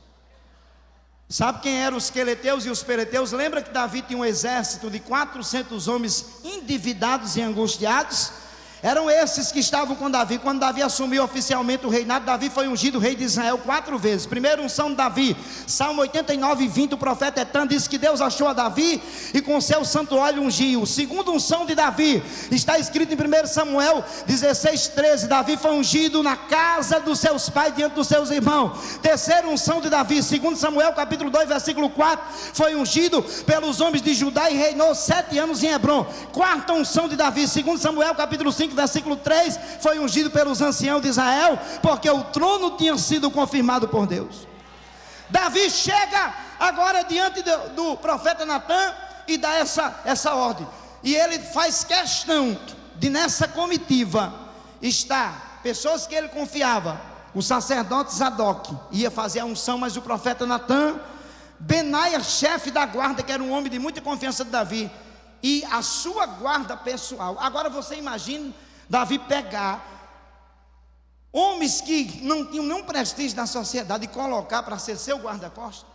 Sabe quem eram os queleteus e os peleteus? Lembra que Davi tinha um exército de 400 homens endividados e angustiados? Eram esses que estavam com Davi. Quando Davi assumiu oficialmente o reinado, Davi foi ungido rei de Israel 4 vezes. Primeiro unção de Davi, Salmo 89:20, o profeta Etan disse que Deus achou a Davi e com seu santo óleo ungiu. Segundo unção de Davi, está escrito em 1 Samuel 16:13, Davi foi ungido na casa dos seus pais, diante dos seus irmãos. Terceira unção de Davi, 2 Samuel capítulo 2 versículo 4, foi ungido pelos homens de Judá e reinou 7 anos em Hebrom. Quarta unção de Davi, 2 Samuel capítulo 5 versículo 3, foi ungido pelos anciãos de Israel, porque o trono tinha sido confirmado por Deus. Davi chega agora diante do profeta Natã e dá essa ordem, e ele faz questão de, nessa comitiva, estar pessoas que ele confiava. O sacerdote Zadok ia fazer a unção, mas o profeta Natã, Benaia, chefe da guarda, que era um homem de muita confiança de Davi, e a sua guarda pessoal. Agora você imagina Davi pegar homens que não tinham nenhum prestígio na sociedade e colocar para ser seu guarda-costas.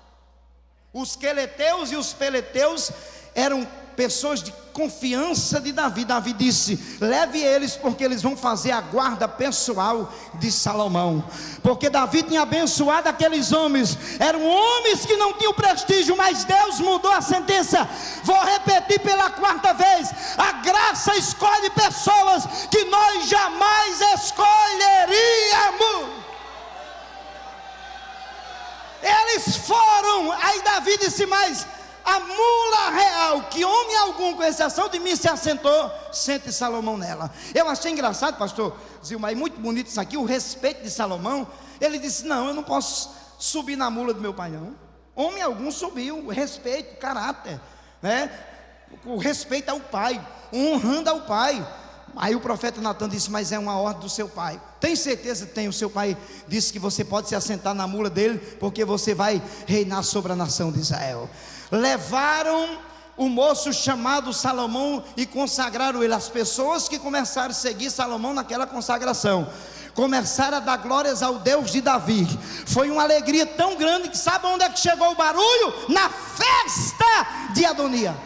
Os queleteus e os peleteus eram pessoas de confiança de Davi. Davi disse: leve eles, porque eles vão fazer a guarda pessoal de Salomão. Porque Davi tinha abençoado aqueles homens. Eram homens que não tinham prestígio, mas Deus mudou a sentença. Vou repetir pela 4ª vez: a graça escolhe pessoas que nós jamais escolheríamos. Eles foram. Aí Davi disse: mas a mula real, que homem algum, com exceção de mim, se assentou, sente Salomão nela. Eu achei engraçado, pastor Zilmar, e muito bonito isso aqui, o respeito de Salomão. Ele disse: não, eu não posso subir na mula do meu pai, não. Homem algum subiu, respeito, caráter, né? O respeito ao pai, honrando ao pai. Aí o profeta Natã disse: mas é uma ordem do seu pai. Tem certeza que tem? O seu pai disse que você pode se assentar na mula dele, porque você vai reinar sobre a nação de Israel. Levaram o moço chamado Salomão e consagraram ele. As pessoas que começaram a seguir Salomão naquela consagração começaram a dar glórias ao Deus de Davi. Foi uma alegria tão grande que sabe onde é que chegou o barulho? Na festa de Adonias.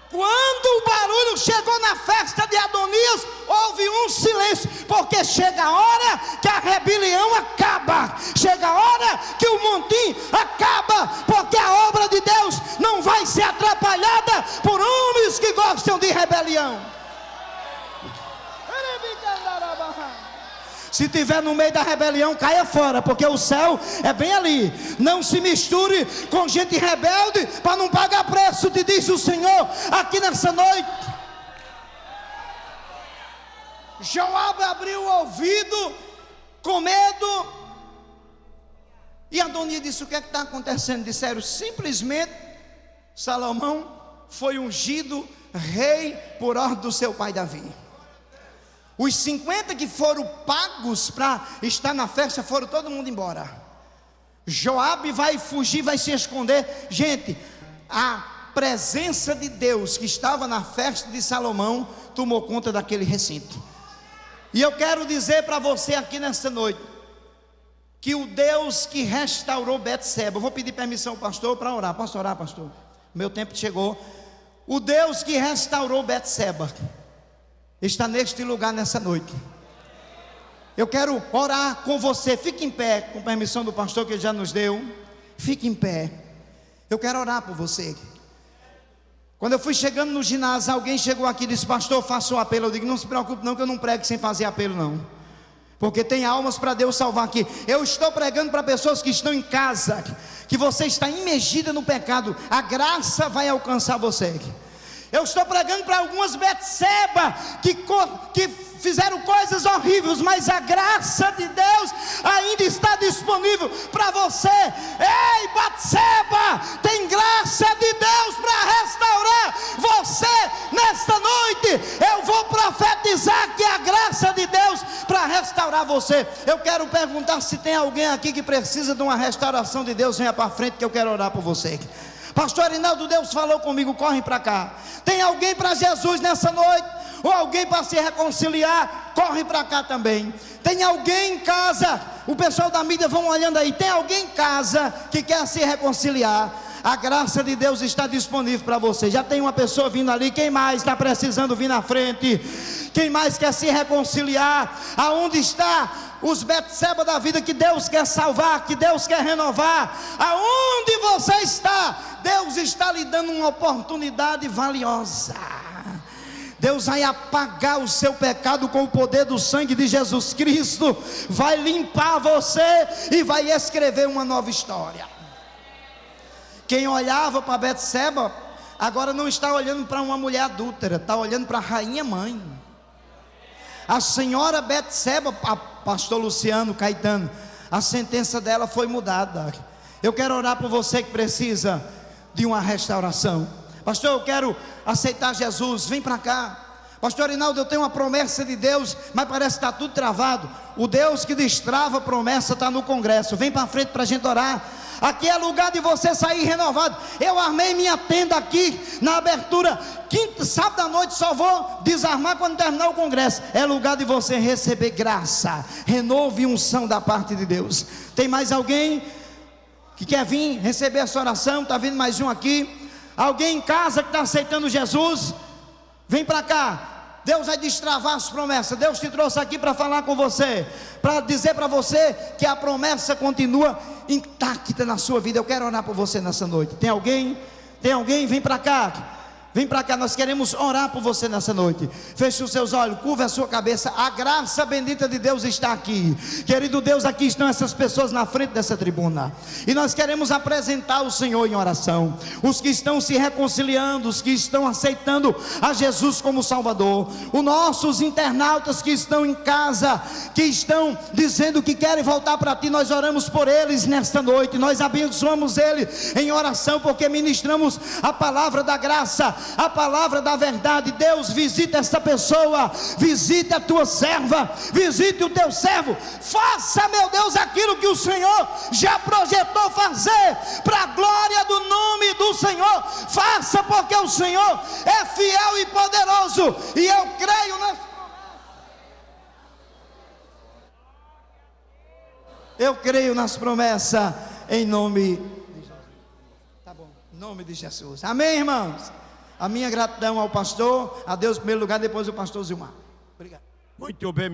Quando o barulho chegou na festa de Adonias, houve um silêncio, porque chega a hora que a rebelião acaba, chega a hora que o montim acaba, porque a obra de Deus não vai ser atrapalhada por homens que gostam de rebelião. Se tiver no meio da rebelião, caia fora, porque o céu é bem ali. Não se misture com gente rebelde para não pagar preço, te diz o Senhor aqui nessa noite. Joabe abriu o ouvido com medo, e Adonias disse: o que é que está acontecendo? Disseram: simplesmente Salomão foi ungido rei por ordem do seu pai Davi. Os 50 que foram pagos para estar na festa foram todo mundo embora. Joabe vai fugir, vai se esconder. Gente, a presença de Deus que estava na festa de Salomão tomou conta daquele recinto. E eu quero dizer para você aqui nesta noite que o Deus que restaurou Betseba, eu vou pedir permissão ao pastor para orar. Posso orar, pastor? Meu tempo chegou. O Deus que restaurou Betseba está neste lugar nessa noite. Eu quero orar com você. Fique em pé, com permissão do pastor que ele já nos deu. Fique em pé. Eu quero orar por você. Quando eu fui chegando no ginásio, alguém chegou aqui e disse: pastor, faça o apelo. Eu digo: não se preocupe não, que eu não prego sem fazer apelo não, porque tem almas para Deus salvar aqui. Eu estou pregando para pessoas que estão em casa, que você está imergida no pecado. A graça vai alcançar você. Eu estou pregando para algumas Betseba que fizeram coisas horríveis, mas a graça de Deus ainda está disponível para você. Ei, Betseba, tem graça de Deus para restaurar você nesta noite. Eu vou profetizar que a graça de Deus para restaurar você. Eu quero perguntar se tem alguém aqui que precisa de uma restauração de Deus. Venha para frente que eu quero orar por você. Pastor Arinaldo, Deus falou comigo, corre para cá. Tem alguém para Jesus nessa noite? Ou alguém para se reconciliar? Corre para cá também. Tem alguém em casa? O pessoal da mídia vão olhando aí. Tem alguém em casa que quer se reconciliar? A graça de Deus está disponível para você. Já tem uma pessoa vindo ali. Quem mais está precisando vir na frente? Quem mais quer se reconciliar? Aonde está os Betseba da vida que Deus quer salvar, que Deus quer renovar? Aonde você está? Deus está lhe dando uma oportunidade valiosa. Deus vai apagar o seu pecado com o poder do sangue de Jesus Cristo. Vai limpar você e vai escrever uma nova história. Quem olhava para Betseba, agora não está olhando para uma mulher adúltera, está olhando para a rainha mãe. A senhora Betseba, a pastor Luciano Caetano, a sentença dela foi mudada. Eu quero orar por você que precisa de uma restauração. Pastor, eu quero aceitar Jesus, vem para cá. Pastor Arinaldo, eu tenho uma promessa de Deus, mas parece que está tudo travado. O Deus que destrava a promessa está no congresso. Vem para frente para a gente orar. Aqui é lugar de você sair renovado. Eu armei minha tenda aqui na abertura. Quinta, sábado à noite, só vou desarmar quando terminar o congresso. É lugar de você receber graça, renovo e unção da parte de Deus. Tem mais alguém que quer vir receber essa oração? Está vindo mais um aqui. Alguém em casa que está aceitando Jesus? Vem para cá. Deus vai destravar as promessas. Deus te trouxe aqui para falar com você, para dizer para você que a promessa continua intacta na sua vida. Eu quero orar por você nessa noite. Tem alguém? Tem alguém? Vem para cá. Vem para cá, nós queremos orar por você nessa noite. Feche os seus olhos, curva a sua cabeça. A graça bendita de Deus está aqui. Querido Deus, aqui estão essas pessoas na frente dessa tribuna, e nós queremos apresentar o Senhor em oração. Os que estão se reconciliando, os que estão aceitando a Jesus como Salvador, os nossos internautas que estão em casa, que estão dizendo que querem voltar para Ti, nós oramos por eles nesta noite. Nós abençoamos eles em oração, porque ministramos a palavra da graça, a palavra da verdade. Deus, visita esta pessoa, visita a tua serva, visite o teu servo. Faça, meu Deus, aquilo que o Senhor já projetou fazer, para a glória do nome do Senhor. Faça, porque o Senhor é fiel e poderoso, e eu creio nas promessas. Eu creio nas promessas em nome de Jesus. Tá bom, em nome de Jesus. Amém, irmãos? A minha gratidão ao pastor, a Deus em primeiro lugar, depois o pastor Zilmar. Obrigado. Muito bem.